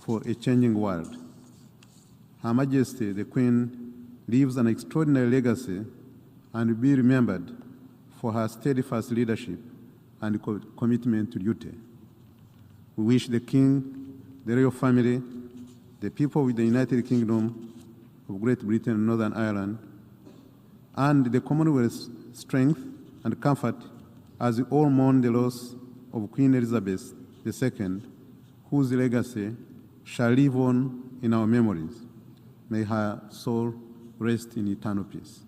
for a changing world. Her Majesty, the Queen, leaves an extraordinary legacy and will be remembered for her steadfast leadership and commitment to duty. We wish the King, the royal family, the people of the United Kingdom of Great Britain and Northern Ireland, and the Commonwealth strength and comfort as we all mourn the loss of Queen Elizabeth II, whose legacy shall live on in our memories. May her soul rest in eternal peace.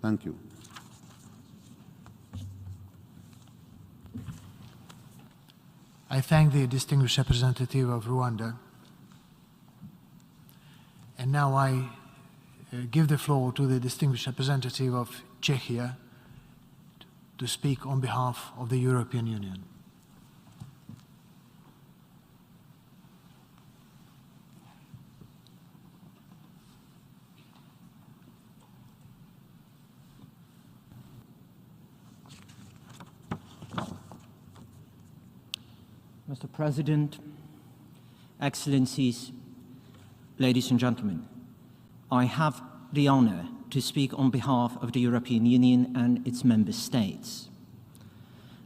Thank you. I thank the distinguished representative of Rwanda. And now I give the floor to the distinguished representative of Czechia to speak on behalf of the European Union. Mr. President, Excellencies, ladies and gentlemen, I have the honor to speak on behalf of the European Union and its member states.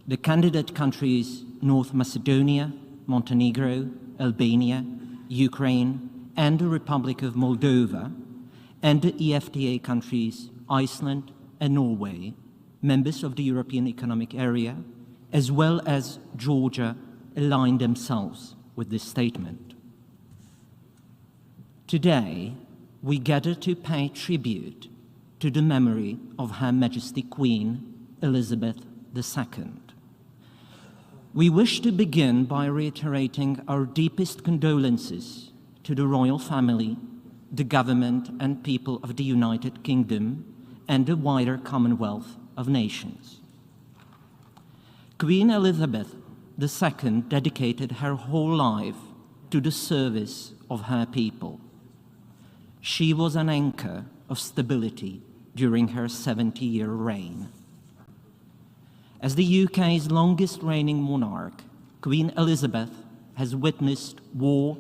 The candidate countries North Macedonia, Montenegro, Albania, Ukraine, and the Republic of Moldova, and the EFTA countries Iceland and Norway, members of the European Economic Area, as well as Georgia, align themselves with this statement. Today, we gather to pay tribute to the memory of Her Majesty Queen Elizabeth II. We wish to begin by reiterating our deepest condolences to the royal family, the government and people of the United Kingdom, and the wider Commonwealth of Nations. Queen Elizabeth II dedicated her whole life to the service of her people. She was an anchor of stability during her 70-year reign. As the UK's longest reigning monarch, Queen Elizabeth has witnessed war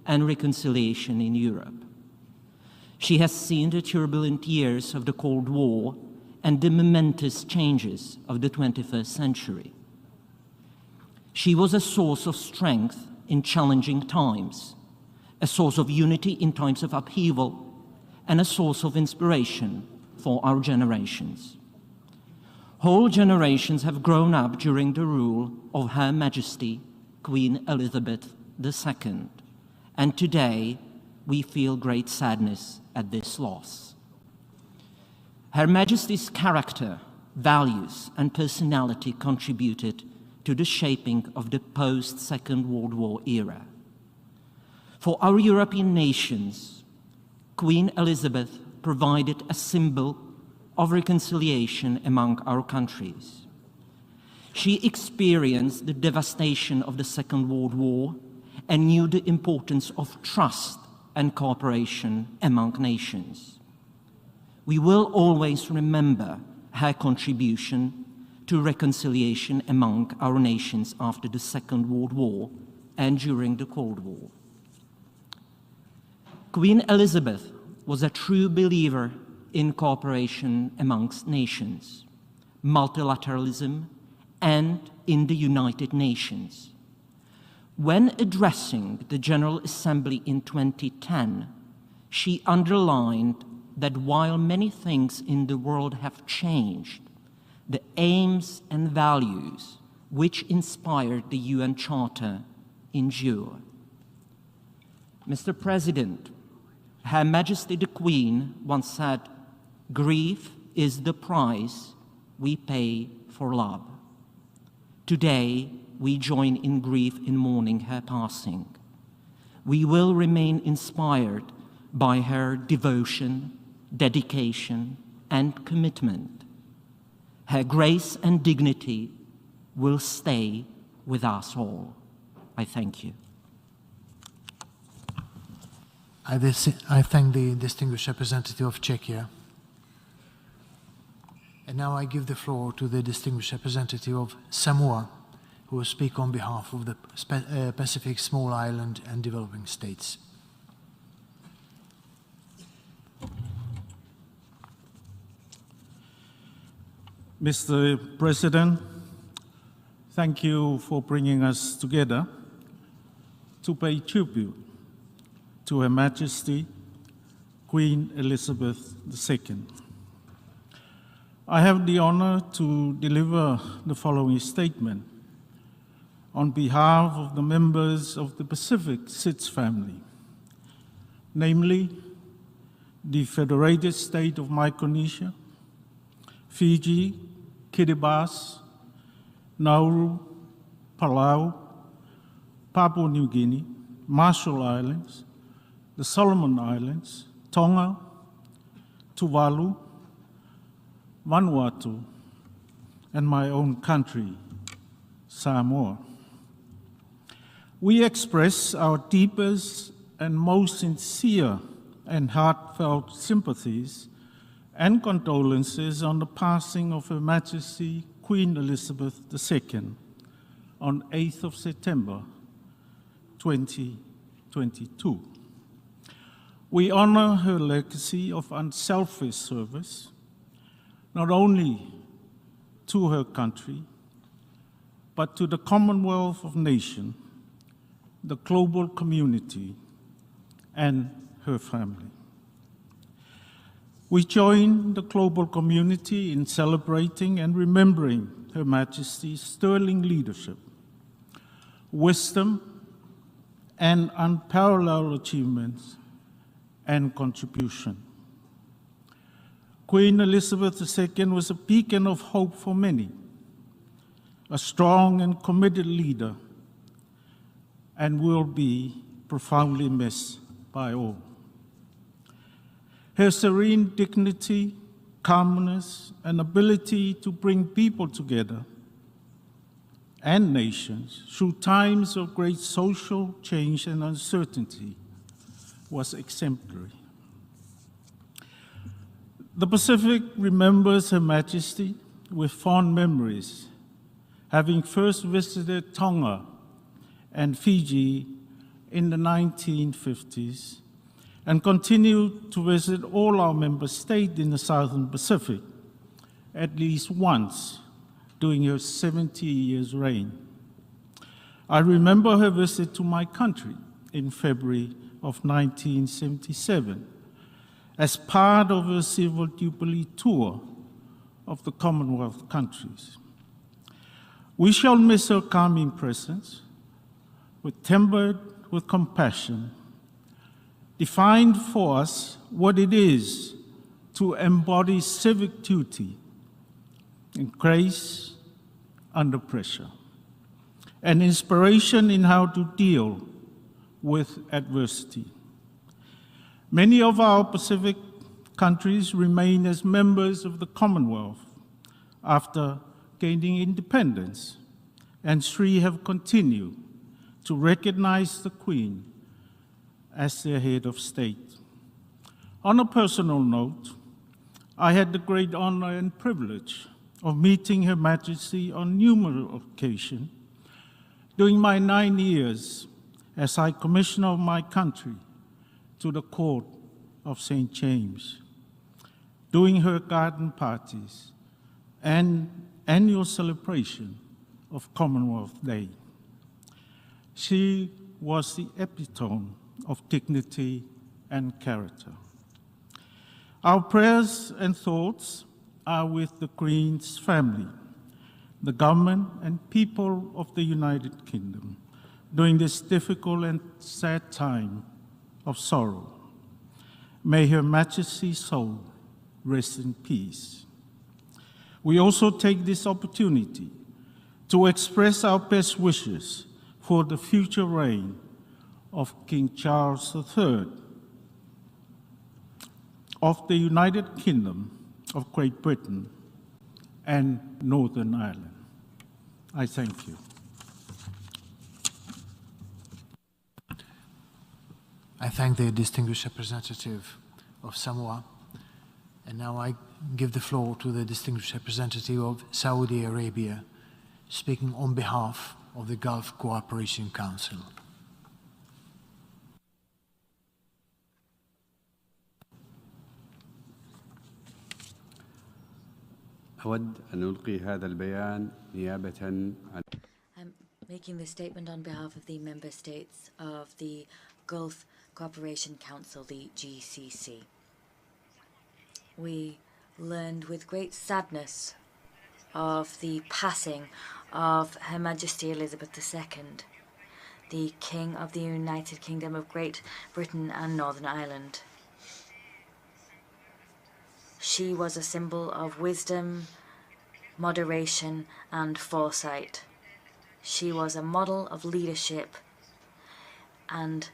and reconciliation in Europe. She has seen the turbulent years of the Cold War and the momentous changes of the 21st century. She was a source of strength in challenging times, a source of unity in times of upheaval, and a source of inspiration for our generations. Whole generations have grown up during the rule of Her Majesty, Queen Elizabeth II, and today we feel great sadness at this loss. Her Majesty's character, values, and personality contributed to the shaping of the post-Second World War era. For our European nations, Queen Elizabeth provided a symbol of reconciliation among our countries. She experienced the devastation of the Second World War and knew the importance of trust and cooperation among nations. We will always remember her contribution to reconciliation among our nations after the Second World War and during the Cold War. Queen Elizabeth was a true believer in cooperation amongst nations, multilateralism, and in the United Nations. When addressing the General Assembly in 2010, she underlined that while many things in the world have changed, the aims and values which inspired the UN Charter endure. Mr. President, Her Majesty the Queen once said, "Grief is the price we pay for love." Today, we join in grief in mourning her passing. We will remain inspired by her devotion, dedication, and commitment. Her grace and dignity will stay with us all. I thank you. I thank the distinguished representative of Czechia. And now I give the floor to the distinguished representative of Samoa, who who will speak on behalf of the Pacific Small Island and Developing States. Mr. President, thank you for bringing us together to pay tribute to Her Majesty Queen Elizabeth II. I have the honor to deliver the following statement on behalf of the members of the Pacific Sits family, namely the Federated State of Micronesia, Fiji, Kiribati, Nauru, Palau, Papua New Guinea, Marshall Islands, the Solomon Islands, Tonga, Tuvalu, Vanuatu, and my own country, Samoa. We express our deepest and most sincere and heartfelt sympathies and condolences on the passing of Her Majesty Queen Elizabeth II on 8th of September 2022. We honor her legacy of unselfish service, not only to her country, but to the Commonwealth of Nations, the global community, and her family. We join the global community in celebrating and remembering Her Majesty's sterling leadership, wisdom, and unparalleled achievements and contribution. Queen Elizabeth II was a beacon of hope for many, a strong and committed leader, and will be profoundly missed by all. Her serene dignity, calmness, and ability to bring people together and nations through times of great social change and uncertainty was exemplary. The Pacific remembers Her Majesty with fond memories, having first visited Tonga and Fiji in the 1950s, and continued to visit all our member states in the Southern Pacific at least once during her 70 years reign. I remember her visit to my country in February of 1977 as part of her Silver Jubilee tour of the Commonwealth countries. We shall miss her calming presence, tempered with compassion, defined for us what it is to embody civic duty and grace under pressure, and inspiration in how to deal with adversity. Many of our Pacific countries remain as members of the Commonwealth after gaining independence, and three have continued to recognize the Queen as their head of state. On a personal note, I had the great honor and privilege of meeting Her Majesty on numerous occasions during my 9 years as High Commissioner of my country to the Court of St. James, during her garden parties and annual celebration of Commonwealth Day. She was the epitome of dignity and character. Our prayers and thoughts are with the Queen's family, the government and people of the United Kingdom during this difficult and sad time of sorrow. May Her Majesty's soul rest in peace. We also take this opportunity to express our best wishes for the future reign of King Charles III of the United Kingdom of Great Britain and Northern Ireland. I thank you. I thank the distinguished representative of Samoa, and now I give the floor to the distinguished representative of Saudi Arabia, speaking on behalf of the Gulf Cooperation Council. أود أن ألقي هذا البيان نيابة عن I'm making this statement on behalf of the member states of the Gulf Cooperation Council, the GCC. We learned with great sadness of the passing of Her Majesty Elizabeth II, the King of the United Kingdom of Great Britain and Northern Ireland. She was a symbol of wisdom, moderation, and foresight. She was a model of leadership and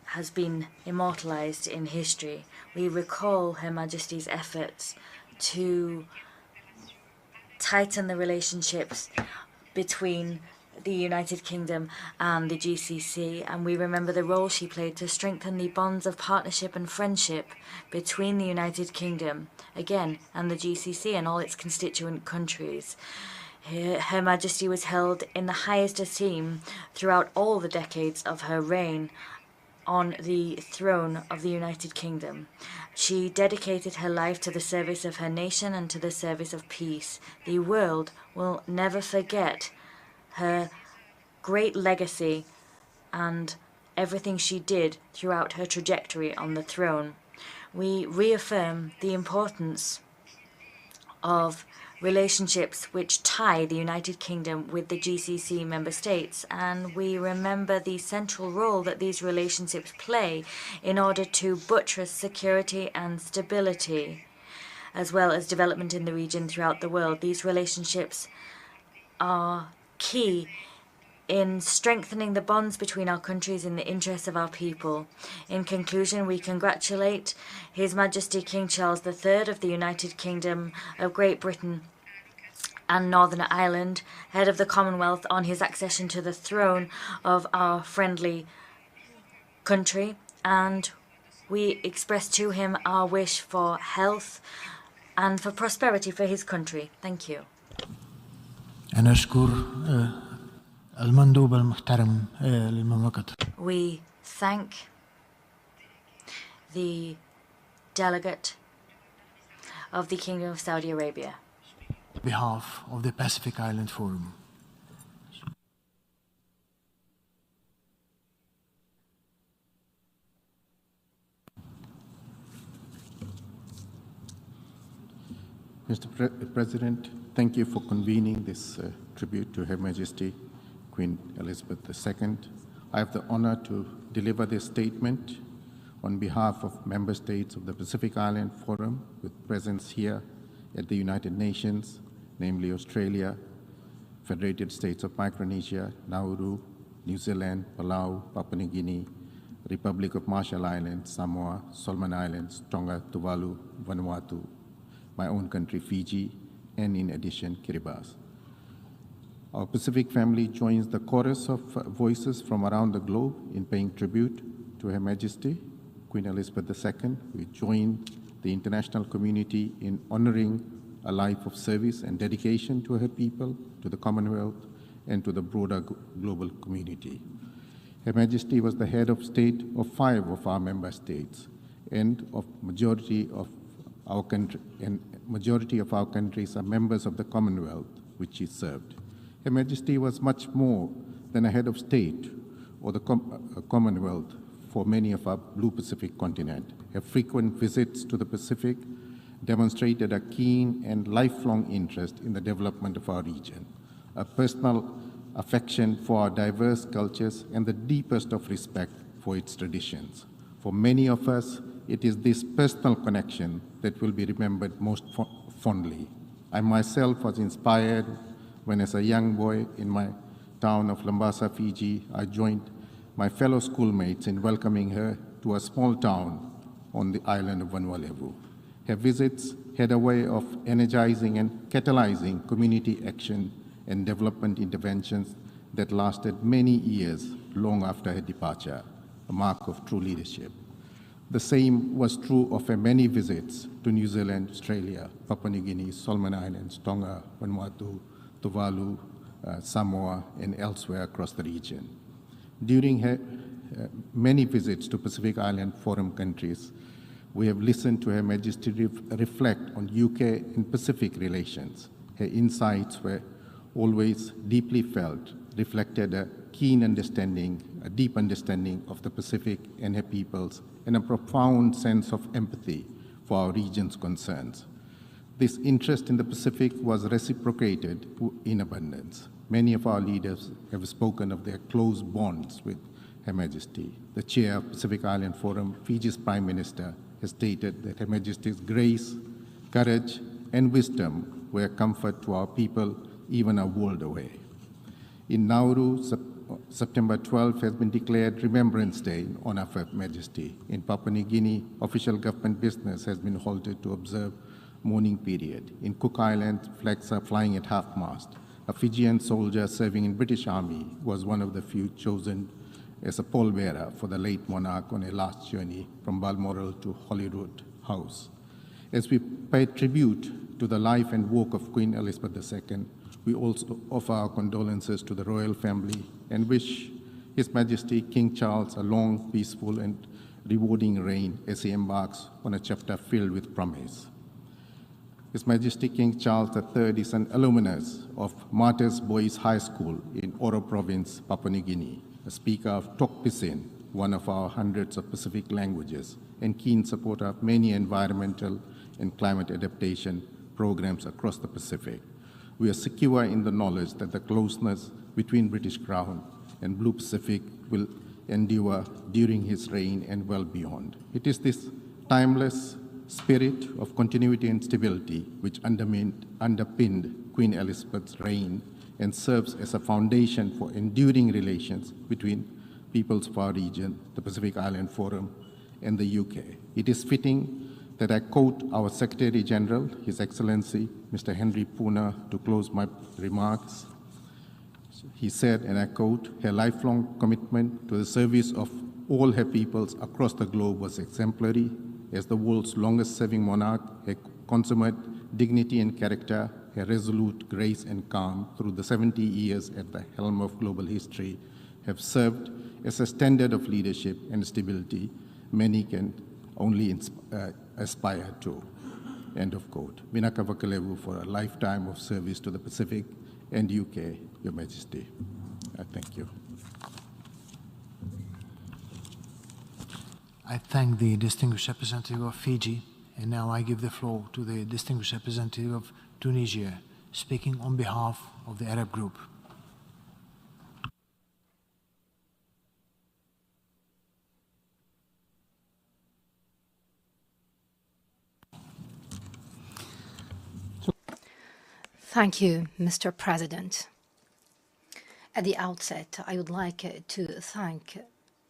has been immortalized in history. We recall Her Majesty's efforts to tighten the relationships between the United Kingdom and the GCC, and we remember the role she played to strengthen the bonds of partnership and friendship between the United Kingdom, again, and the GCC and all its constituent countries. Her Majesty was held in the highest esteem throughout all the decades of her reign on the throne of the United Kingdom. She dedicated her life to the service of her nation and to the service of peace. The world will never forget her great legacy and everything she did throughout her trajectory on the throne. We reaffirm the importance of relationships which tie the United Kingdom with the GCC member states, and we remember the central role that these relationships play in order to buttress security and stability, as well as development in the region throughout the world. These relationships are key in strengthening the bonds between our countries in the interests of our people. In conclusion, we congratulate His Majesty King Charles III of the United Kingdom of Great Britain and Northern Ireland, head of the Commonwealth, on his accession to the throne of our friendly country, and we express to him our wish for health and for prosperity for his country. Thank you. نشكر المندوب المحترم للمملكة. We thank the delegate of the Kingdom of Saudi Arabia. On behalf of the Pacific Island Forum. Mr. President, thank you for convening this tribute to Her Majesty Queen Elizabeth II. I have the honor to deliver this statement on behalf of member states of the Pacific Island Forum with presence here at the United Nations, namely Australia, Federated States of Micronesia, Nauru, New Zealand, Palau, Papua New Guinea, Republic of Marshall Islands, Samoa, Solomon Islands, Tonga, Tuvalu, Vanuatu, my own country, Fiji, and in addition, Kiribati. Our Pacific family joins the chorus of voices from around the globe in paying tribute to Her Majesty, Queen Elizabeth II. We join the international community in honoring a life of service and dedication to her people, to the Commonwealth, and to the broader global community. Her Majesty was the head of state of 5 of our member states and of majority of our country, and majority of our countries are members of the Commonwealth, which she served. Her Majesty was much more than a head of state or the Commonwealth for many of our Blue Pacific continent. Her frequent visits to the Pacific demonstrated a keen and lifelong interest in the development of our region, a personal affection for our diverse cultures, and the deepest of respect for its traditions. For many of us, it is this personal connection that will be remembered most fondly. I myself was inspired when, as a young boy in my town of Lambasa, Fiji, I joined my fellow schoolmates in welcoming her to a small town on the island of Vanuatu. Her visits had a way of energizing and catalyzing community action and development interventions that lasted many years long after her departure, a mark of true leadership. The same was true of her many visits to New Zealand, Australia, Papua New Guinea, Solomon Islands, Tonga, Vanuatu, Tuvalu, Samoa, and elsewhere across the region. During her many visits to Pacific Island Forum countries, we have listened to Her Majesty reflect on UK and Pacific relations. Her insights were always deeply felt, reflected a keen understanding, a deep understanding of the Pacific and her peoples, and a profound sense of empathy for our region's concerns. This interest in the Pacific was reciprocated in abundance. Many of our leaders have spoken of their close bonds with Her Majesty. The chair of Pacific Island Forum, Fiji's Prime Minister, has stated that Her Majesty's grace, courage, and wisdom were a comfort to our people, even a world away. In Nauru, September 12th has been declared Remembrance Day in honor of Her Majesty. In Papua New Guinea, official government business has been halted to observe mourning period. In Cook Islands, flags are flying at half-mast. A Fijian soldier serving in British Army was one of the few chosen as a pallbearer for the late monarch on a last journey from Balmoral to Holyrood House. As we pay tribute to the life and work of Queen Elizabeth II, we also offer our condolences to the royal family and wish His Majesty King Charles a long, peaceful, and rewarding reign as he embarks on a chapter filled with promise. His Majesty King Charles III is an alumnus of Martyrs Boys High School in Oro Province, Papua New Guinea, a speaker of Tok Pisin, one of our hundreds of Pacific languages, and keen supporter of many environmental and climate adaptation programs across the Pacific. We are secure in the knowledge that the closeness between British Crown and Blue Pacific will endure during his reign and well beyond. It is this timeless spirit of continuity and stability which underpinned Queen Elizabeth's reign and serves as a foundation for enduring relations between peoples of our region, the Pacific Island Forum, and the UK. It is fitting that I quote our Secretary General, His Excellency, Mr. Henry Puna, to close my remarks. He said, and I quote, "Her lifelong commitment to the service of all her peoples across the globe was exemplary. As the world's longest-serving monarch, her consummate dignity and character, her resolute grace and calm through the 70 years at the helm of global history have served as a standard of leadership and stability many can only aspire to." End of quote. Vinaka Vakalevu for a lifetime of service to the Pacific and UK, Your Majesty. Thank you. I thank the distinguished representative of Fiji, and now I give the floor to the distinguished representative of Tunisia, speaking on behalf of the Arab group. Thank you, Mr. President. At the outset, I would like to thank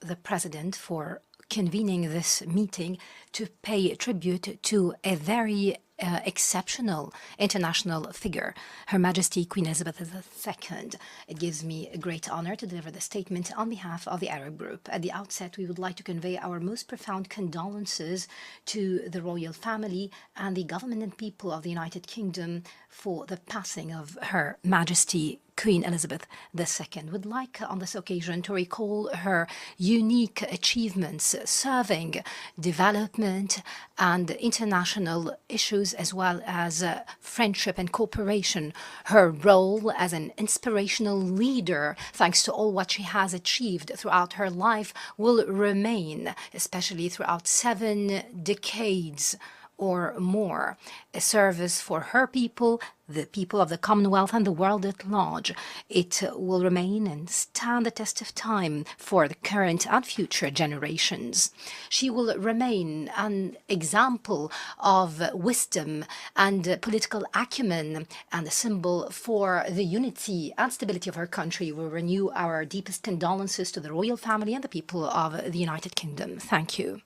the President for convening this meeting to pay tribute to a very exceptional international figure, Her Majesty Queen Elizabeth II. It gives me a great honor to deliver the statement on behalf of the Arab group. At the outset, we would like to convey our most profound condolences to the royal family and the government and people of the United Kingdom for the passing of Her Majesty Queen Elizabeth II. Would like on this occasion to recall her unique achievements serving development and international issues, as well as friendship and cooperation. Her role as an inspirational leader, thanks to all what she has achieved throughout her life, will remain, especially throughout 7 decades or more, a service for her people, the people of the Commonwealth, and the world at large. It will remain and stand the test of time for the current and future generations. She will remain an example of wisdom and political acumen and a symbol for the unity and stability of her country. We renew our deepest condolences to the royal family and the people of the United Kingdom. Thank you.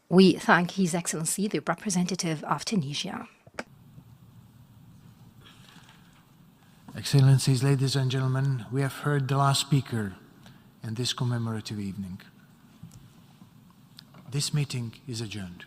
We thank His Excellency, the representative of Tunisia. Excellencies, ladies and gentlemen, we have heard the last speaker in this commemorative evening. This meeting is adjourned.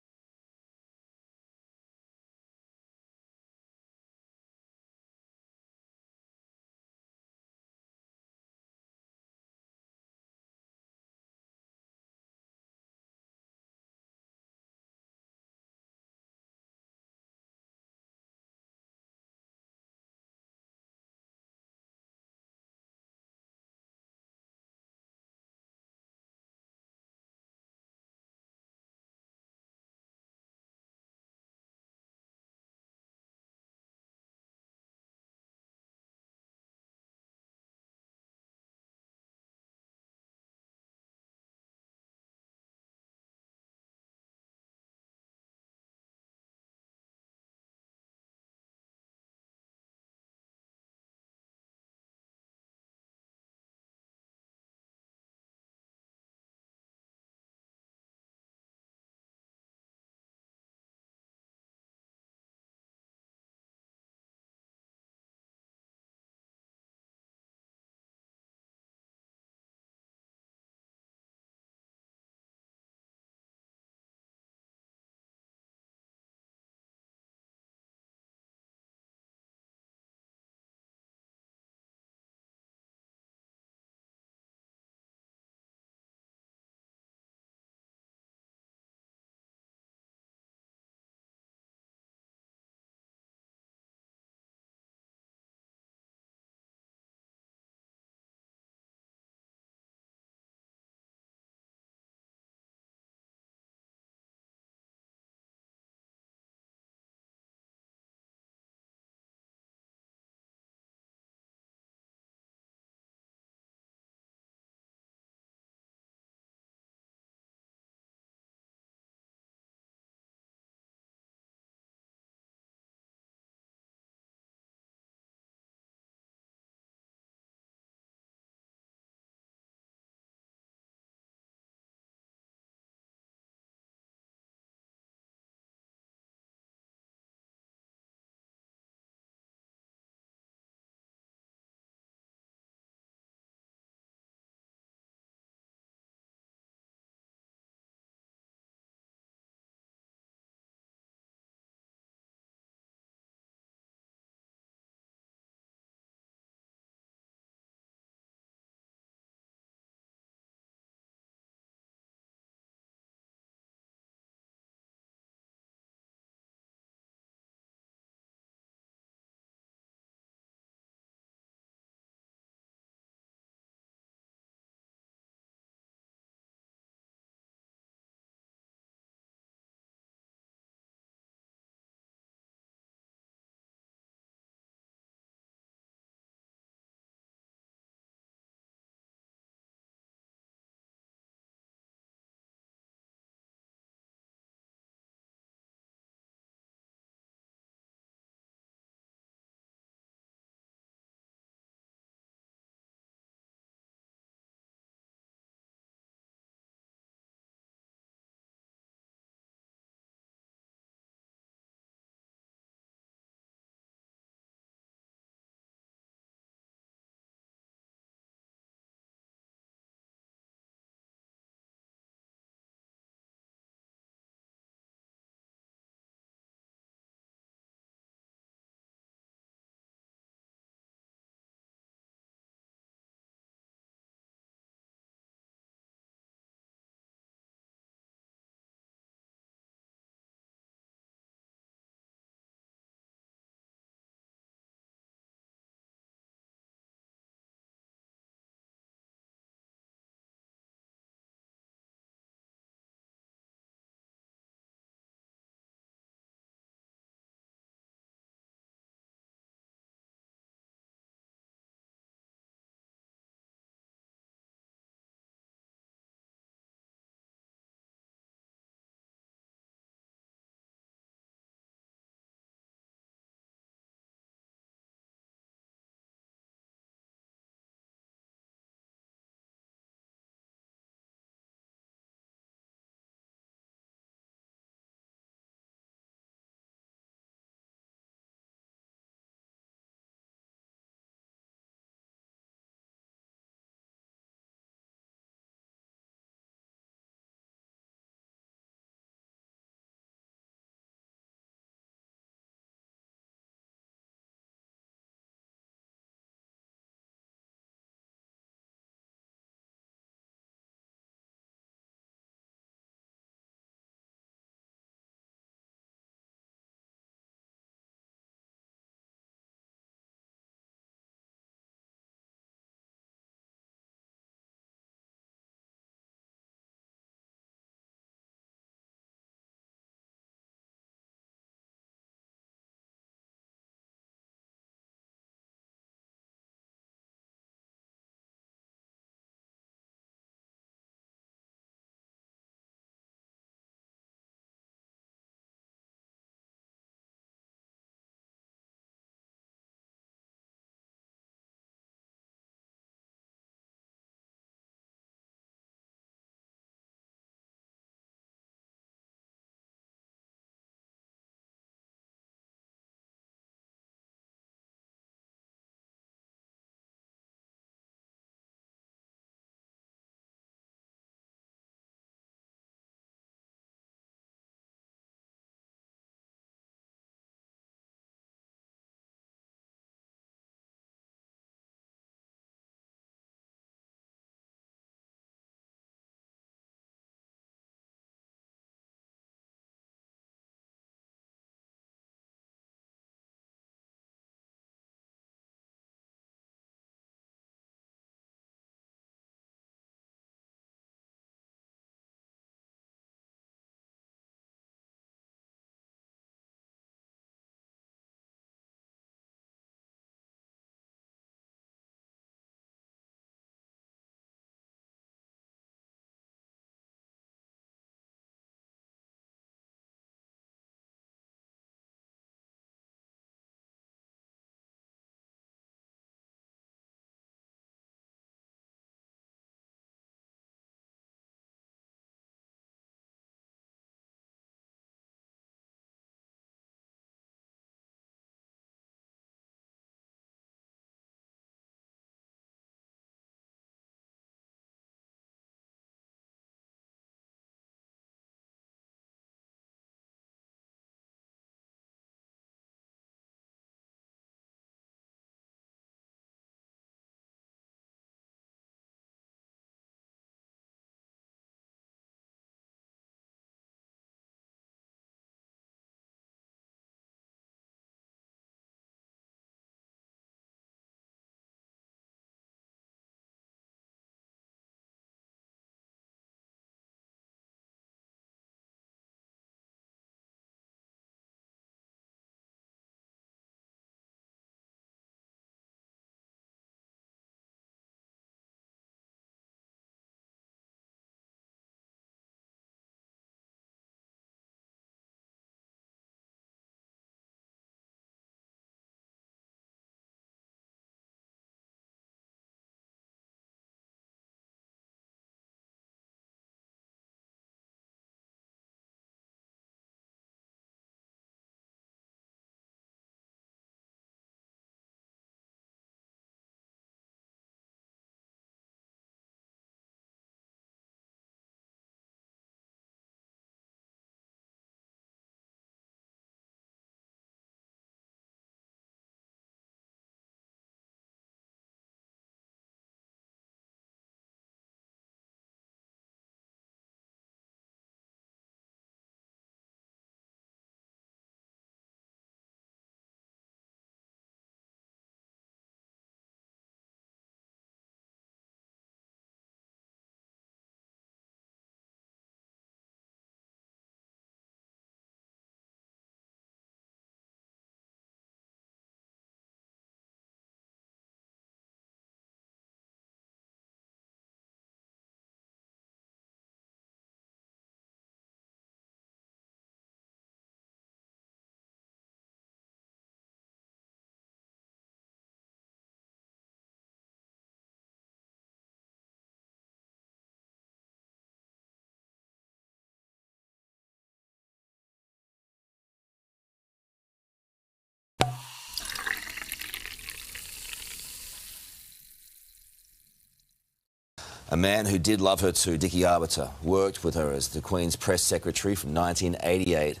A man who did love her too, Dickie Arbiter, worked with her as the Queen's press secretary from 1988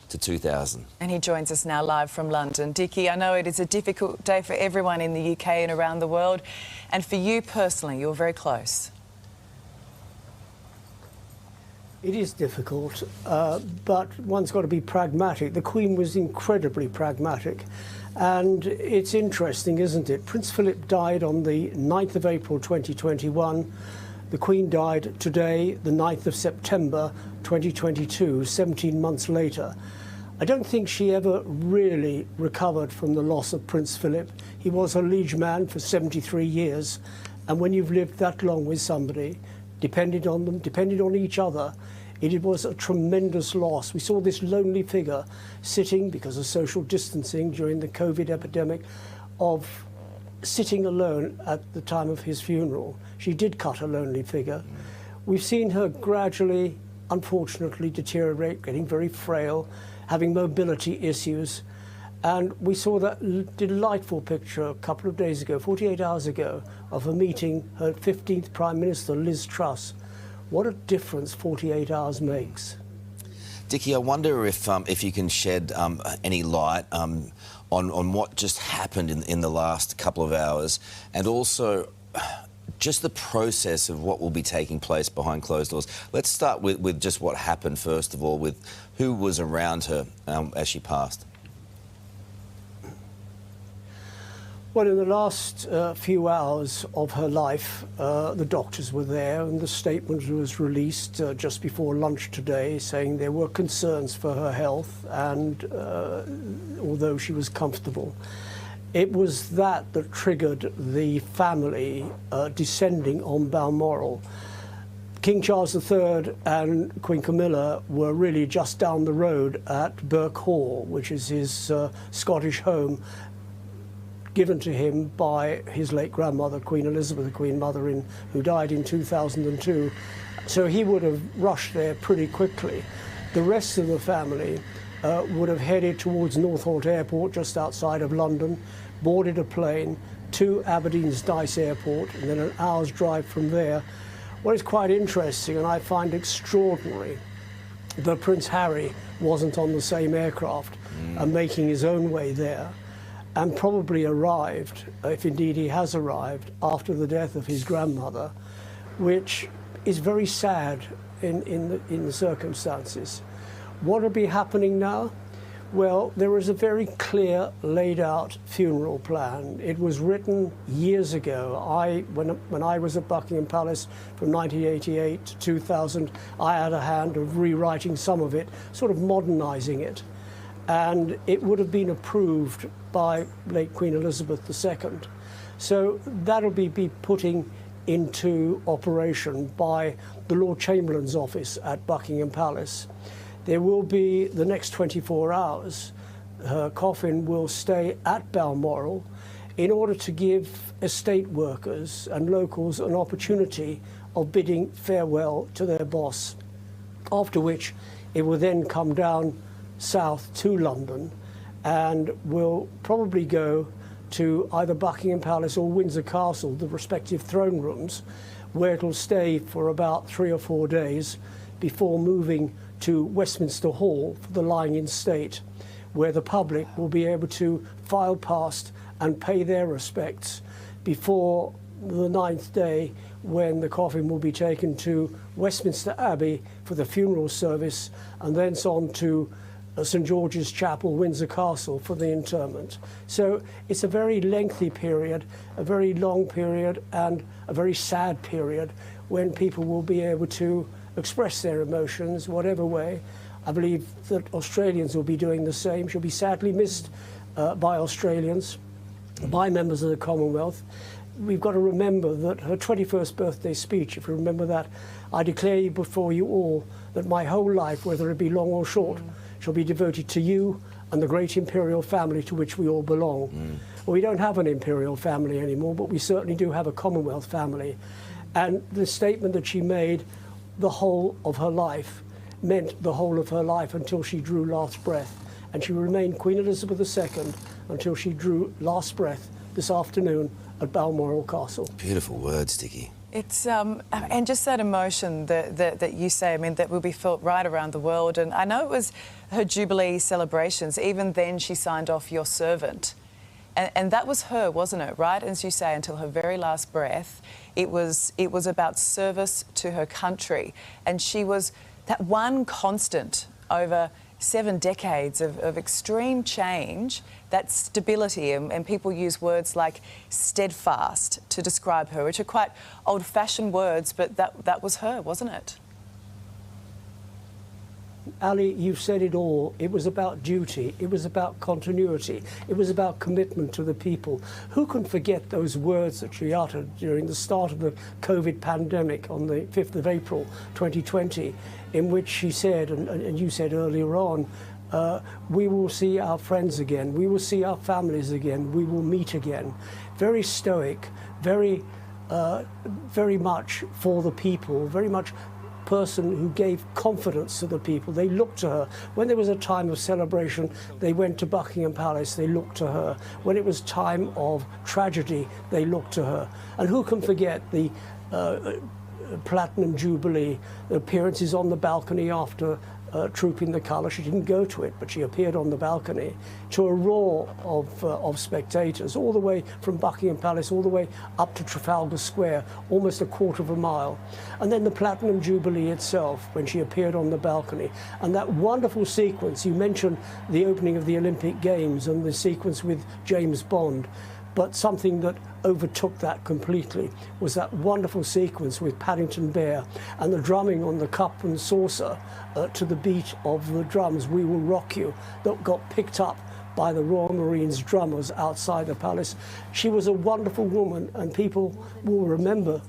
to 2000. And he joins us now live from London. Dickie, I know it is a difficult day for everyone in the UK and around the world, and for you personally, you're very close. It is difficult, but one's got to be pragmatic. The Queen was incredibly pragmatic. And it's interesting, isn't it? Prince Philip died on the 9th of April 2021. The Queen died today, the 9th of September 2022, 17 months later. I don't think she ever really recovered from the loss of Prince Philip. He was a liege man for 73 years. And when you've lived that long with somebody, depended on them, depended on each other, it was a tremendous loss. We saw this lonely figure sitting, because of social distancing during the COVID epidemic, of sitting alone at the time of his funeral. She did cut a lonely figure. We've seen her gradually, unfortunately, deteriorate, getting very frail, having mobility issues. And we saw that delightful picture a couple of days ago, 48 hours ago, of her meeting her 15th Prime Minister, Liz Truss. What a difference 48 hours makes. Dickie, I wonder if you can shed any light on what just happened in the last couple of hours, and also just the process of what will be taking place behind closed doors. Let's start with just what happened, first of all, with who was around her as she passed. Well, in the last few hours of her life, the doctors were there, and the statement was released just before lunch today, saying there were concerns for her health, and although she was comfortable. It was that triggered the family descending on Balmoral. King Charles III and Queen Camilla were really just down the road at Birk Hall, which is his Scottish home, given to him by his late grandmother, Queen Elizabeth, the Queen Mother, who died in 2002. So he would have rushed there pretty quickly. The rest of the family would have headed towards Northolt Airport, just outside of London, boarded a plane to Aberdeen's Dice Airport, and then an hour's drive from there. What is quite interesting, and I find extraordinary, that Prince Harry wasn't on the same aircraft and making his own way there, and probably arrived, if indeed he has arrived, after the death of his grandmother, which is very sad in the circumstances. What will be happening now? Well, there is a very clear, laid-out funeral plan. It was written years ago. When I was at Buckingham Palace from 1988 to 2000, I had a hand of rewriting some of it, sort of modernising it. And it would have been approved by late Queen Elizabeth II. So that'll be putting into operation by the Lord Chamberlain's office at Buckingham Palace. There will be, the next 24 hours, her coffin will stay at Balmoral in order to give estate workers and locals an opportunity of bidding farewell to their boss, after which it will then come down south to London and will probably go to either Buckingham Palace or Windsor Castle, the respective throne rooms, where it'll stay for about 3 or 4 days before moving to Westminster Hall for the lying in state, where the public will be able to file past and pay their respects before the 9th day, when the coffin will be taken to Westminster Abbey for the funeral service, and thence on to St George's Chapel, Windsor Castle, for the interment. So it's a very lengthy period, a very long period, and a very sad period when people will be able to express their emotions, whatever way. I believe that Australians will be doing the same. She'll be sadly missed by Australians, by members of the Commonwealth. We've got to remember that her 21st birthday speech, if you remember that, I declare before you all that my whole life, whether it be long or short, shall be devoted to you and the great imperial family to which we all belong. Well, we don't have an imperial family anymore, but we certainly do have a Commonwealth family. And the statement that she made, the whole of her life, meant the whole of her life until she drew last breath. And she remained Queen Elizabeth II until she drew last breath this afternoon at Balmoral Castle. Beautiful words, Dickie. It's and just that emotion that you say, I mean, that will be felt right around the world. And I know it was her Jubilee celebrations. Even then, she signed off "Your servant," and that was her, wasn't it? Right, as you say, until her very last breath, it was about service to her country, and she was that one constant over 7 decades of extreme change, that stability, and people use words like steadfast to describe her, which are quite old-fashioned words, but that was her, wasn't it? Ali, you've said it all. It was about duty. It was about continuity. It was about commitment to the people. Who can forget those words that she uttered during the start of the COVID pandemic on the 5th of April 2020, in which she said, and you said earlier on, we will see our friends again. We will see our families again. We will meet again. Very stoic, very much for the people, very much person who gave confidence to the people. They looked to her. When there was a time of celebration, they went to Buckingham Palace, they looked to her. When it was time of tragedy, they looked to her. And who can forget the Platinum Jubilee, the appearances on the balcony after trooping the colour. She didn't go to it, but she appeared on the balcony to a roar of spectators, all the way from Buckingham Palace, all the way up to Trafalgar Square, almost a quarter of a mile. And then the Platinum Jubilee itself, when she appeared on the balcony. And that wonderful sequence, you mentioned the opening of the Olympic Games and the sequence with James Bond, but something that overtook that completely was that wonderful sequence with Paddington Bear and the drumming on the cup and saucer to the beat of the drums, "We Will Rock You," that got picked up by the Royal Marines drummers outside the palace. She was a wonderful woman, and people will remember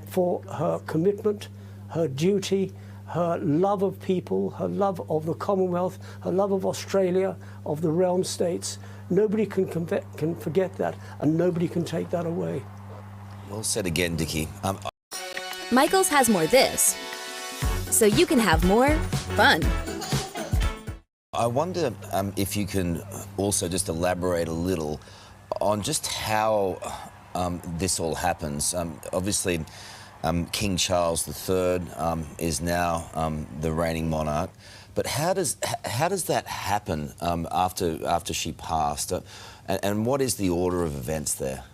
for her commitment, her duty, her love of people, her love of the Commonwealth, her love of Australia, of the realm states. Nobody can forget that, and nobody can take that away. Well said again, Dickie. Michael's has more this, so you can have more fun. I wonder if you can also just elaborate a little on just how this all happens. Obviously, King Charles III is now the reigning monarch. But how does that happen after she passed, and what is the order of events there?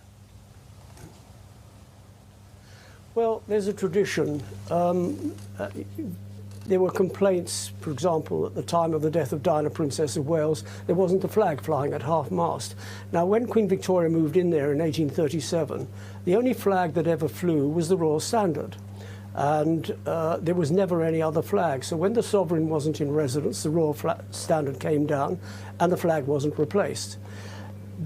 Well, there's a tradition. There were complaints, for example, at the time of the death of Diana, Princess of Wales, there wasn't a flag flying at half-mast. Now, when Queen Victoria moved in there in 1837, the only flag that ever flew was the Royal Standard. And there was never any other flag. So when the sovereign wasn't in residence, the Royal Standard came down and the flag wasn't replaced.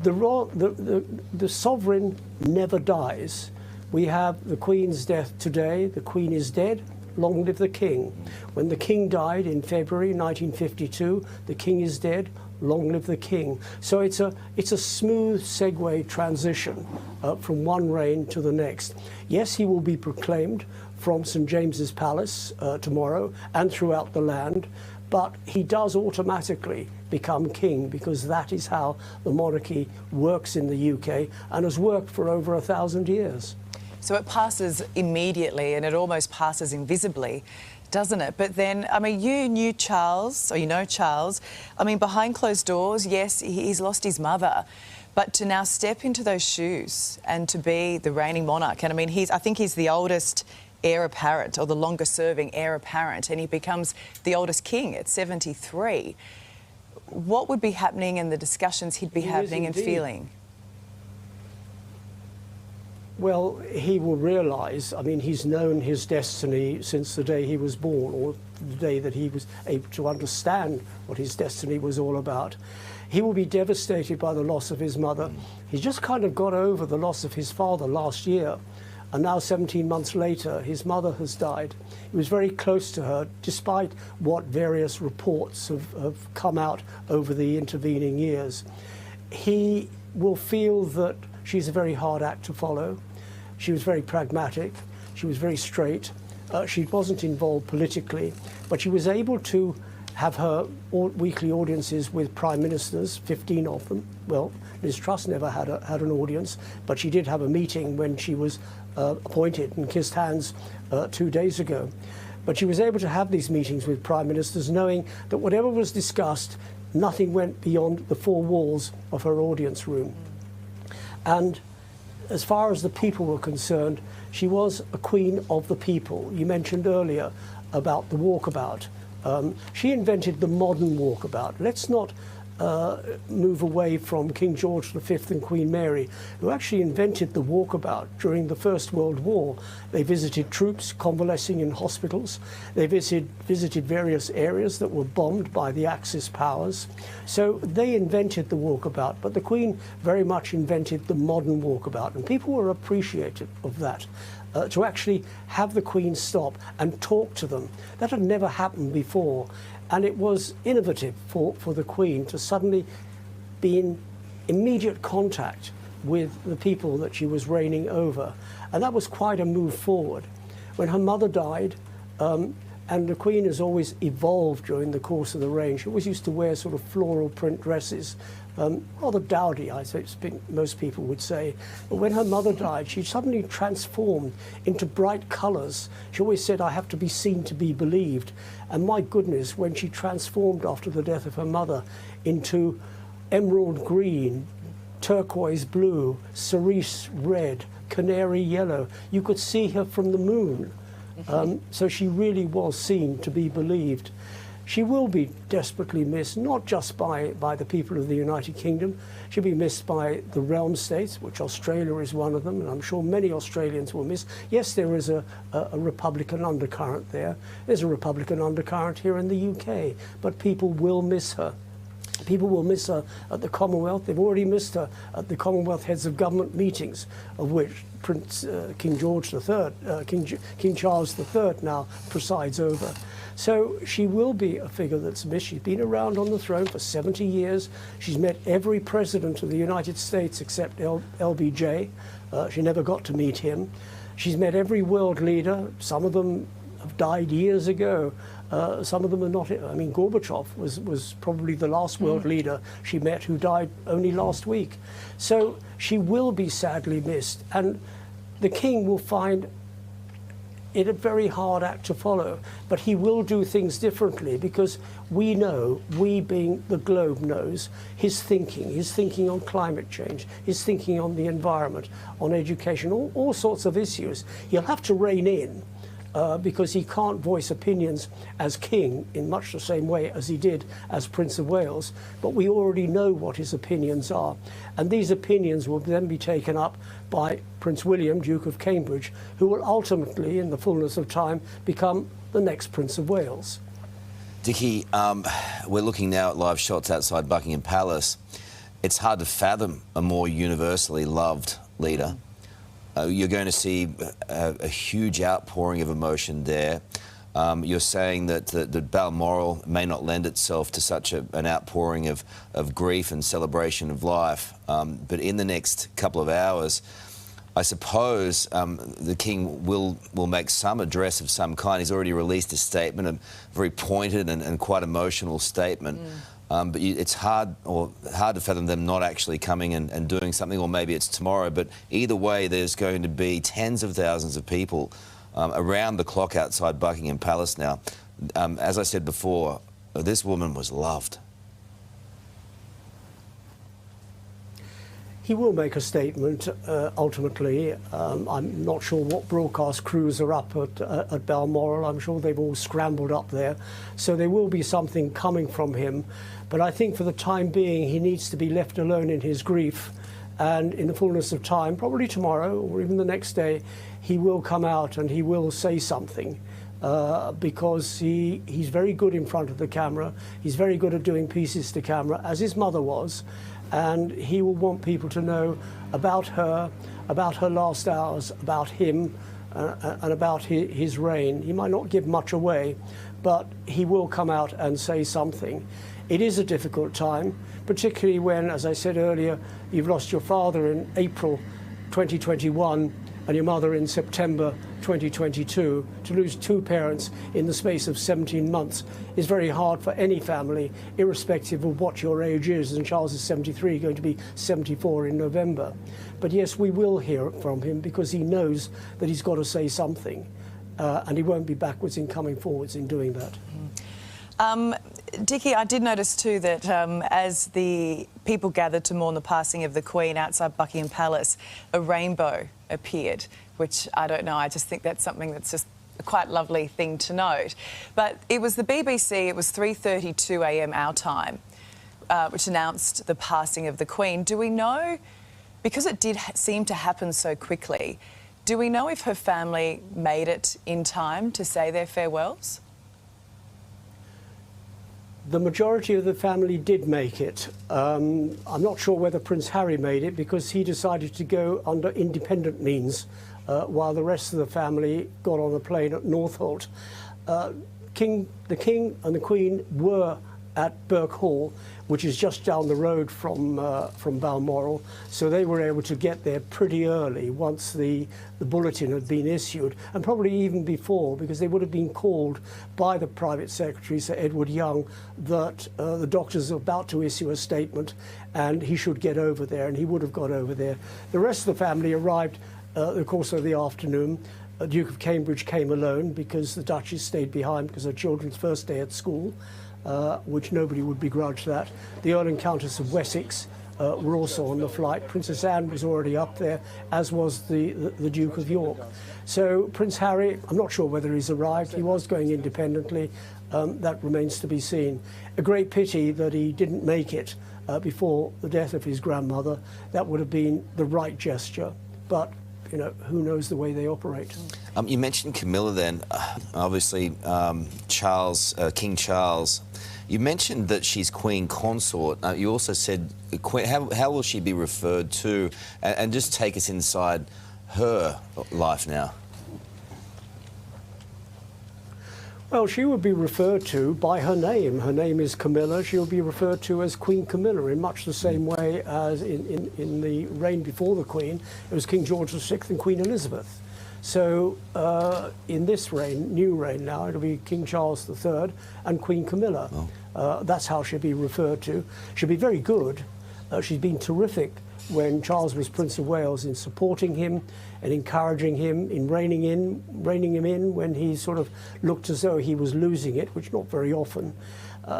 The sovereign never dies. We have the Queen's death today. The Queen is dead. Long live the King. When the King died in February 1952, the King is dead. Long live the King. So it's a smooth segue transition from one reign to the next. Yes, he will be proclaimed from St James's Palace tomorrow and throughout the land, but he does automatically become king, because that is how the monarchy works in the UK and has worked for over 1,000 years. So it passes immediately, and it almost passes invisibly, doesn't it? But then, I mean, you knew Charles, or you know Charles. I mean, behind closed doors, yes, he's lost his mother, but to now step into those shoes and to be the reigning monarch, and I mean, I think he's the oldest heir apparent, or the longest serving heir apparent, and he becomes the oldest king at 73. What would be happening in the discussions he'd be having and feeling? Well, he will realise, I mean, he's known his destiny since the day he was born, or the day that he was able to understand what his destiny was all about. He will be devastated by the loss of his mother. He's just kind of got over the loss of his father last year. And now, 17 months later, his mother has died. He was very close to her, despite what various reports have come out over the intervening years. He will feel that she's a very hard act to follow. She was very pragmatic. She was very straight. She wasn't involved politically, but she was able to have her weekly audiences with prime ministers, 15 of them. Well, Liz Truss never had an audience, but she did have a meeting when she was appointed and kissed hands 2 days ago. But she was able to have these meetings with prime ministers knowing that whatever was discussed, nothing went beyond the four walls of her audience room. And as far as the people were concerned, she was a queen of the people. You mentioned earlier about the walkabout. She invented the modern walkabout. Let's not move away from King George V and Queen Mary, who actually invented the walkabout during the First World War. They visited troops convalescing in hospitals. They visited various areas that were bombed by the Axis powers. So they invented the walkabout, but the Queen very much invented the modern walkabout, and people were appreciative of that. To actually have the Queen stop and talk to them. That had never happened before. And it was innovative for the Queen to suddenly be in immediate contact with the people that she was reigning over. And that was quite a move forward. When her mother died, and the Queen has always evolved during the course of the reign. She always used to wear sort of floral print dresses, rather dowdy, I think most people would say. But when her mother died, she suddenly transformed into bright colours. She always said, I have to be seen to be believed. And my goodness, when she transformed after the death of her mother into emerald green, turquoise blue, cerise red, canary yellow, you could see her from the moon. So she really was seen to be believed. She will be desperately missed, not just by the people of the United Kingdom. She'll be missed by the realm states, which Australia is one of them, and I'm sure many Australians will miss. Yes, there is a Republican undercurrent there. There's a Republican undercurrent here in the UK, but people will miss her. People will miss her at the Commonwealth. They've already missed her at the Commonwealth Heads of Government meetings, of which King George III, King Charles III now presides over. So she will be a figure that's missed. She's been around on the throne for 70 years. She's met every president of the United States except LBJ. She never got to meet him. She's met every world leader. Some of them have died years ago. Some of them are not. I mean, Gorbachev was probably the last world leader she met who died only last week. So she will be sadly missed. And the king will find it a very hard act to follow. But he will do things differently because we know, we being the globe knows, his thinking on climate change, his thinking on the environment, on education, all sorts of issues. He'll have to rein in. Because he can't voice opinions as king in much the same way as he did as Prince of Wales, but we already know what his opinions are. And these opinions will then be taken up by Prince William, Duke of Cambridge, who will ultimately, in the fullness of time, become the next Prince of Wales. Dickie, we're looking now at live shots outside Buckingham Palace. It's hard to fathom a more universally loved leader. You're going to see a huge outpouring of emotion there. You're saying that Balmoral may not lend itself to such an outpouring of grief and celebration of life. But in the next couple of hours, I suppose the King will make some address of some kind. He's already released a statement, a very pointed and quite emotional statement. But it's hard to fathom them not actually coming and doing something, or maybe it's tomorrow. But either way, there's going to be tens of thousands of people around the clock outside Buckingham Palace now. As I said before, this woman was loved. He will make a statement, ultimately. I'm not sure what broadcast crews are up at Balmoral. I'm sure they've all scrambled up there. So there will be something coming from him. But I think for the time being, he needs to be left alone in his grief. And in the fullness of time, probably tomorrow or even the next day, he will come out and he will say something. Because he's very good in front of the camera. He's very good at doing pieces to camera, as his mother was. And he will want people to know about her last hours, about him, and about his reign. He might not give much away, but he will come out and say something. It is a difficult time, particularly when, as I said earlier, you've lost your father in April 2021, and your mother in September 2022, to lose two parents in the space of 17 months is very hard for any family, irrespective of what your age is. And Charles is 73, going to be 74 in November. But yes, we will hear from him because he knows that he's got to say something, and he won't be backwards in coming forwards in doing that. Dickie, I did notice too that as the people gathered to mourn the passing of the Queen outside Buckingham Palace, a rainbow appeared, which I don't know, I just think that's something that's just a quite lovely thing to note. But it was the BBC, it was 3:32 a.m. our time, which announced the passing of the Queen. Do we know, because it did seem to happen so quickly, do we know if her family made it in time to say their farewells? The majority of the family did make it. I'm not sure whether Prince Harry made it because he decided to go under independent means while the rest of the family got on a plane at Northolt. The King and the Queen were at Burke Hall, which is just down the road from Balmoral, so they were able to get there pretty early once the bulletin had been issued, and probably even before, because they would have been called by the private secretary, Sir Edward Young, that the doctors are about to issue a statement and he should get over there, and he would have got over there. The rest of the family arrived in the course of the afternoon. The Duke of Cambridge came alone because the Duchess stayed behind because her children's first day at school. Which nobody would begrudge that. The Earl and Countess of Wessex were also on the flight. Princess Anne was already up there, as was the Duke of York. So Prince Harry, I'm not sure whether he's arrived. He was going independently. That remains to be seen. A great pity that he didn't make it before the death of his grandmother. That would have been the right gesture. But you know, who knows the way they operate. You mentioned Camilla then, obviously Charles, King Charles. You mentioned that she's Queen Consort. You also said, how will she be referred to? And just take us inside her life now. Well, she would be referred to by her name. Her name is Camilla. She will be referred to as Queen Camilla in much the same way as in the reign before the Queen. It was King George VI and Queen Elizabeth. So in this reign, new reign now, it'll be King Charles III and Queen Camilla. Oh. That's how she'll be referred to. She'll be very good. She's been terrific when Charles was Prince of Wales in supporting him and encouraging him, in reining him in when he sort of looked as though he was losing it, which not very often.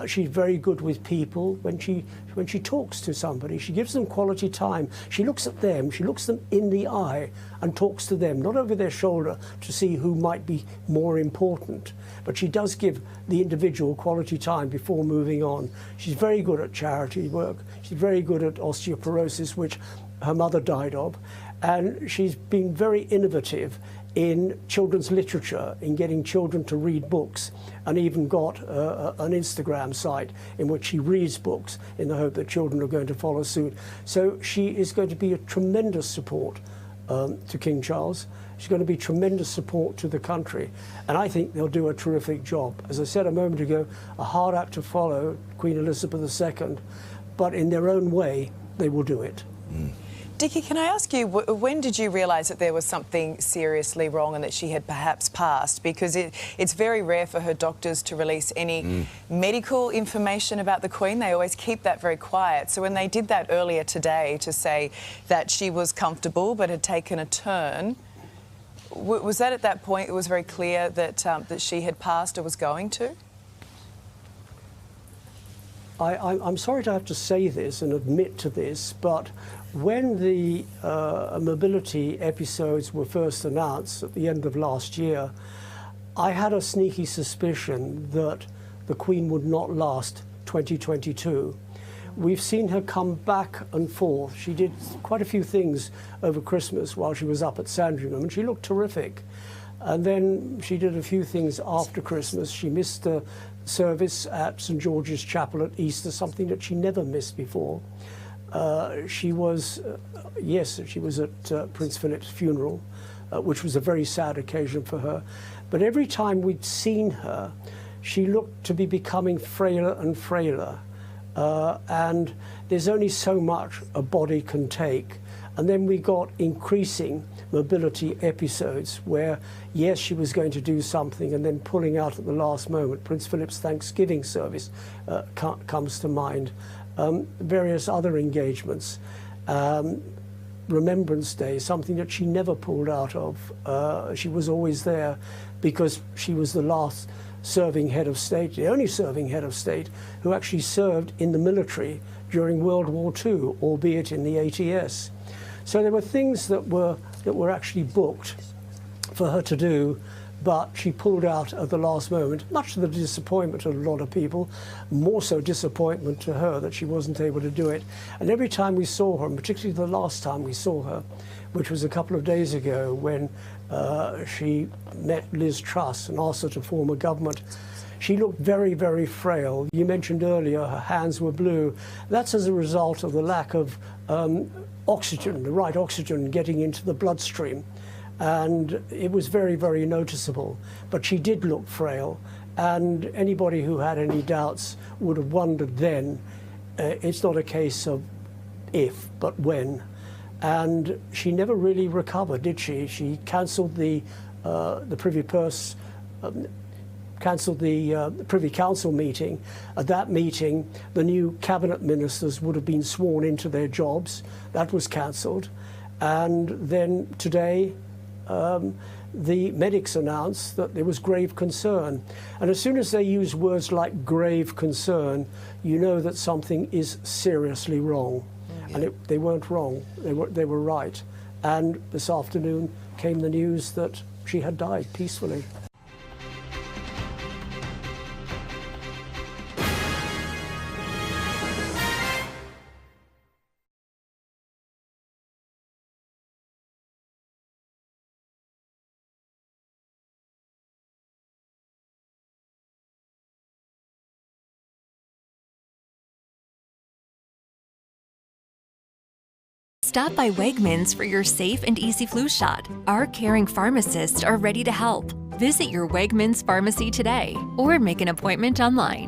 She's very good with people. When she talks to somebody, she gives them quality time. She looks at them, she looks them in the eye and talks to them, not over their shoulder to see who might be more important. But she does give the individual quality time before moving on. She's very good at charity work. She's very good at osteoporosis, which her mother died of. And she's been very innovative in children's literature, in getting children to read books, and even got an Instagram site in which she reads books in the hope that children are going to follow suit. So she is going to be a tremendous support to King Charles. She's going to be tremendous support to the country. And I think they'll do a terrific job. As I said a moment ago, a hard act to follow, Queen Elizabeth II, but in their own way, they will do it. Mm. Dickie, can I ask you, when did you realise that there was something seriously wrong and that she had perhaps passed? Because it's very rare for her doctors to release any medical information about the Queen. They always keep that very quiet. So when they did that earlier today to say that she was comfortable but had taken a turn, was that at that point it was very clear that, that she had passed or was going to? I'm sorry to have to say this and admit to this, but when the mobility episodes were first announced at the end of last year, I had a sneaky suspicion that the Queen would not last 2022. We've seen her come back and forth. She did quite a few things over Christmas while she was up at Sandringham, and she looked terrific. And then she did a few things after Christmas. She missed the service at St George's Chapel at Easter, something that she never missed before. She was, yes, she was at Prince Philip's funeral, which was a very sad occasion for her. But every time we'd seen her, she looked to be becoming frailer and frailer. And there's only so much a body can take. And then we got increasing mobility episodes where, yes, she was going to do something and then pulling out at the last moment. Prince Philip's Thanksgiving service comes to mind. Various other engagements. Remembrance Day, something that she never pulled out of. She was always there because she was the last serving head of state, the only serving head of state who actually served in the military during World War II, albeit in the ATS. So there were things that were actually booked for her to do, but she pulled out at the last moment, much to the disappointment of a lot of people, more so disappointment to her that she wasn't able to do it. And every time we saw her, and particularly the last time we saw her, which was a couple of days ago when she met Liz Truss and asked her to form a government, she looked very, very frail. You mentioned earlier her hands were blue. That's as a result of the lack of oxygen, the right oxygen getting into the bloodstream. And it was very, very noticeable. But she did look frail, and anybody who had any doubts would have wondered then, it's not a case of if, but when. And she never really recovered, did she? She cancelled the Privy Purse, cancelled the Privy Council meeting. At that meeting, the new cabinet ministers would have been sworn into their jobs. That was cancelled. And then today, the medics announced that there was grave concern. And as soon as they use words like grave concern, you know that something is seriously wrong. Yeah. And they weren't wrong, they were right. And this afternoon came the news that she had died peacefully. Stop by Wegmans for your safe and easy flu shot. Our caring pharmacists are ready to help. Visit your Wegmans pharmacy today or make an appointment online.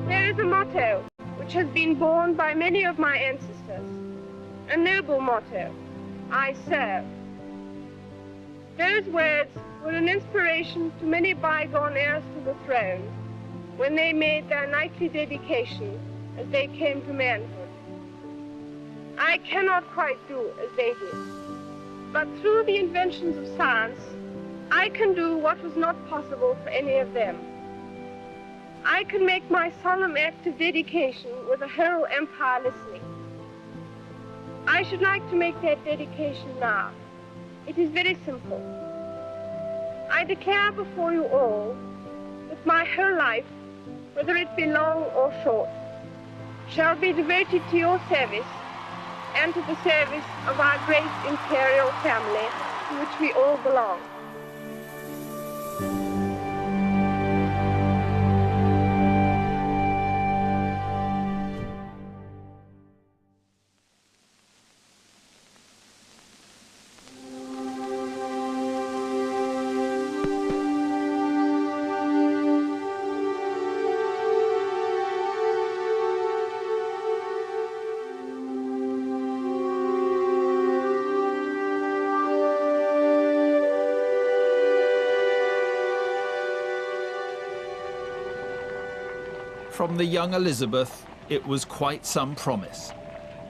There is a motto which has been borne by many of my ancestors, a noble motto, I serve. Those words were an inspiration to many bygone heirs to the throne when they made their knightly dedication as they came to manhood. I cannot quite do as they did, but through the inventions of science, I can do what was not possible for any of them. I can make my solemn act of dedication with a whole empire listening. I should like to make that dedication now. It is very simple. I declare before you all that my whole life, whether it be long or short, shall be devoted to your service and to the service of our great imperial family to which we all belong. From the young Elizabeth, it was quite some promise.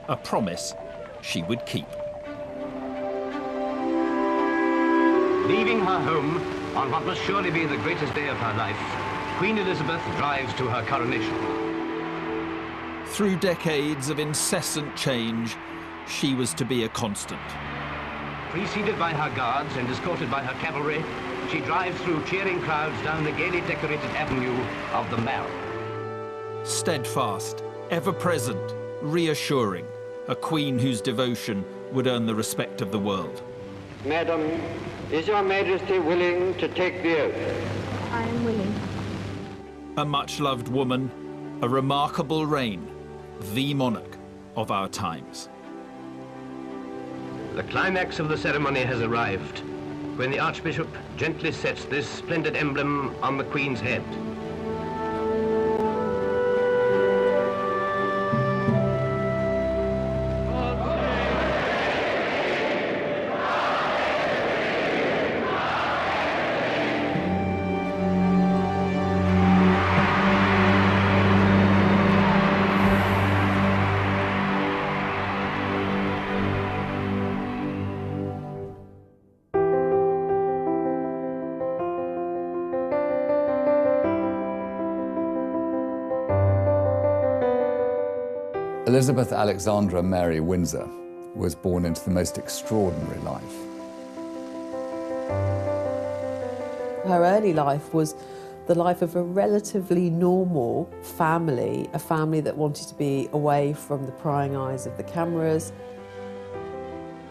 A promise she would keep. Leaving her home on what must surely be the greatest day of her life, Queen Elizabeth drives to her coronation. Through decades of incessant change, she was to be a constant. Preceded by her guards and escorted by her cavalry, she drives through cheering crowds down the gaily decorated avenue of the Mall. Steadfast, ever-present, reassuring, a queen whose devotion would earn the respect of the world. Madam, is your Majesty willing to take the oath? I am willing. A much-loved woman, a remarkable reign, the monarch of our times. The climax of the ceremony has arrived, when the Archbishop gently sets this splendid emblem on the Queen's head. Elizabeth Alexandra Mary Windsor was born into the most extraordinary life. Her early life was the life of a relatively normal family, a family that wanted to be away from the prying eyes of the cameras.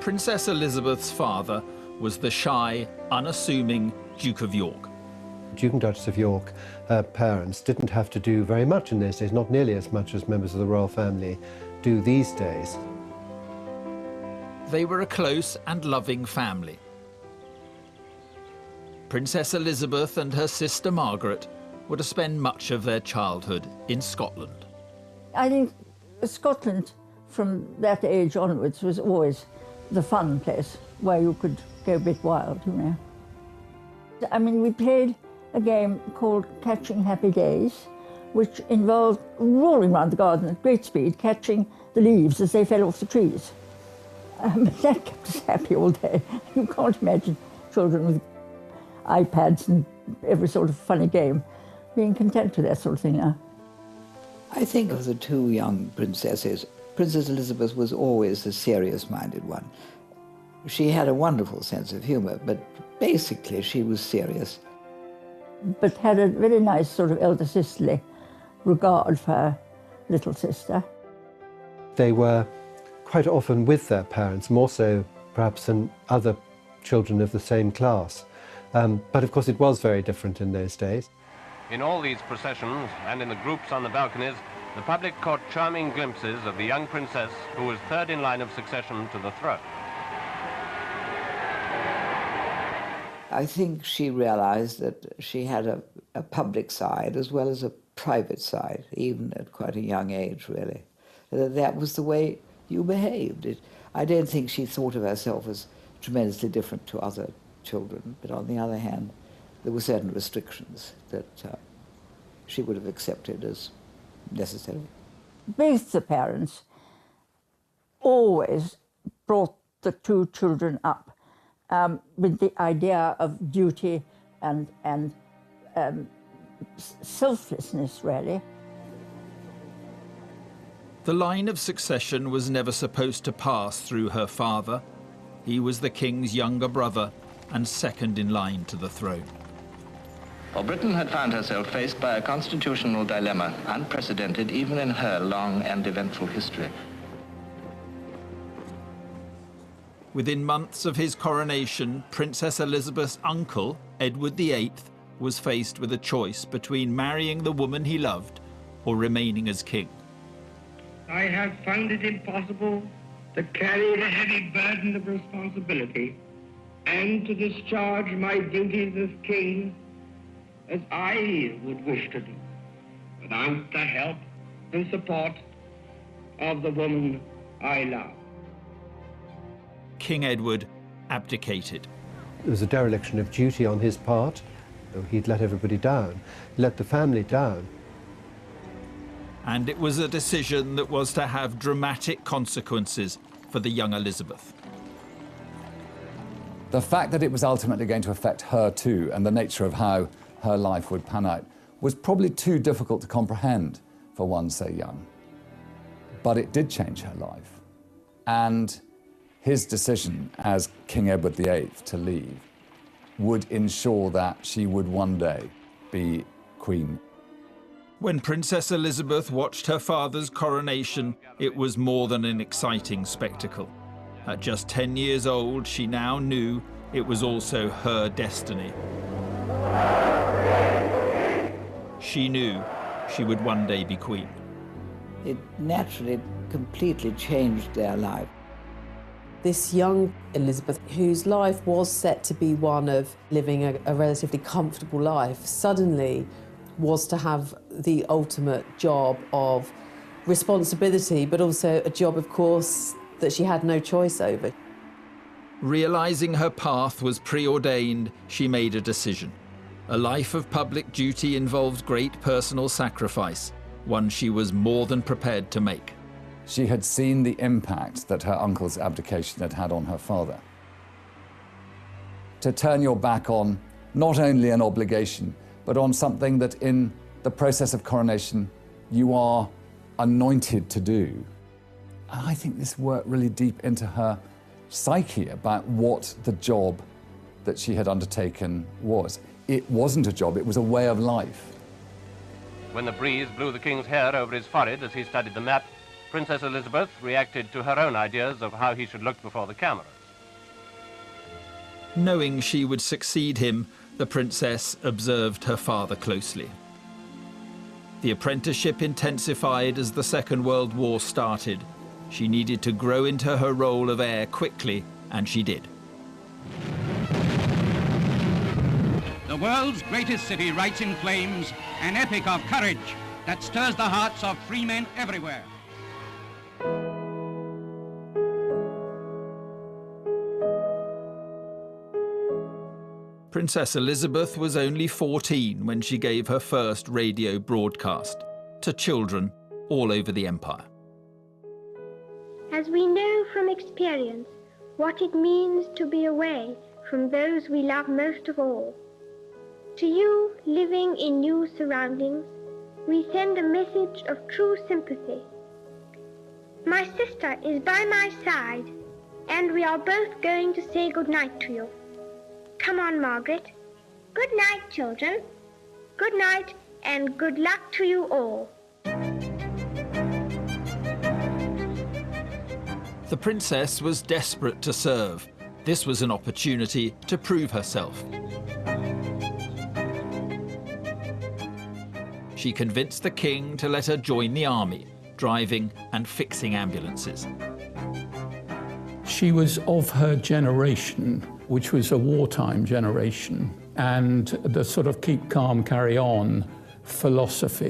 Princess Elizabeth's father was the shy, unassuming Duke of York. Duke and Duchess of York, her parents, didn't have to do very much in those days, not nearly as much as members of the royal family do these days. They were a close and loving family. Princess Elizabeth and her sister Margaret were to spend much of their childhood in Scotland. I think Scotland, from that age onwards, was always the fun place where you could go a bit wild, you know. I mean, we played a game called Catching Happy Days, which involved roaring around the garden at great speed, catching the leaves as they fell off the trees. That kept us happy all day. You can't imagine children with iPads and every sort of funny game being content with that sort of thing now. I think of the two young princesses, Princess Elizabeth was always the serious-minded one. She had a wonderful sense of humour, but basically she was serious. But had a very nice sort of elder sisterly regard for her little sister. They were quite often with their parents, more so perhaps than other children of the same class. But of course it was very different in those days. In all these processions and in the groups on the balconies, the public caught charming glimpses of the young princess who was third in line of succession to the throne. I think she realized that she had a public side as well as a private side, even at quite a young age, really. That was the way you behaved. I don't think she thought of herself as tremendously different to other children, but on the other hand, there were certain restrictions that she would have accepted as necessary. Both the parents always brought the two children up with the idea of duty and selflessness, really. The line of succession was never supposed to pass through her father. He was the king's younger brother and second in line to the throne. Well, Britain had found herself faced by a constitutional dilemma, unprecedented even in her long and eventful history. Within months of his coronation, Princess Elizabeth's uncle, Edward VIII, was faced with a choice between marrying the woman he loved or remaining as king. I have found it impossible to carry the heavy burden of responsibility and to discharge my duties as king as I would wish to do, without the help and support of the woman I love. King Edward abdicated. It was a dereliction of duty on his part. He'd let everybody down, let the family down. And it was a decision that was to have dramatic consequences for the young Elizabeth. The fact that it was ultimately going to affect her too, and the nature of how her life would pan out, was probably too difficult to comprehend for one so young. But it did change her life. And his decision as King Edward VIII to leave would ensure that she would one day be queen. When Princess Elizabeth watched her father's coronation, it was more than an exciting spectacle. At just 10 years old, she now knew it was also her destiny. She knew she would one day be queen. It naturally completely changed their life. This young Elizabeth, whose life was set to be one of living a relatively comfortable life, suddenly was to have the ultimate job of responsibility, but also a job, of course, that she had no choice over. Realizing her path was preordained, she made a decision. A life of public duty involved great personal sacrifice, one she was more than prepared to make. She had seen the impact that her uncle's abdication had had on her father. To turn your back on not only an obligation, but on something that in the process of coronation you are anointed to do, And I think this worked really deep into her psyche about what the job that she had undertaken was. It wasn't a job, it was a way of life. When the breeze blew the king's hair over his forehead as he studied the map, Princess Elizabeth reacted to her own ideas of how he should look before the cameras. Knowing she would succeed him, the princess observed her father closely. The apprenticeship intensified as the Second World War started. She needed to grow into her role of heir quickly, and she did. The world's greatest city writes in flames an epic of courage that stirs the hearts of free men everywhere. Princess Elizabeth was only 14 when she gave her first radio broadcast to children all over the empire. As we know from experience what it means to be away from those we love most of all, to you living in new surroundings, we send a message of true sympathy. My sister is by my side, and we are both going to say good night to you. Come on, Margaret. Good night, children. Good night, and good luck to you all. The princess was desperate to serve. This was an opportunity to prove herself. She convinced the king to let her join the army, driving and fixing ambulances. She was of her generation, which was a wartime generation, and the sort of keep calm, carry on philosophy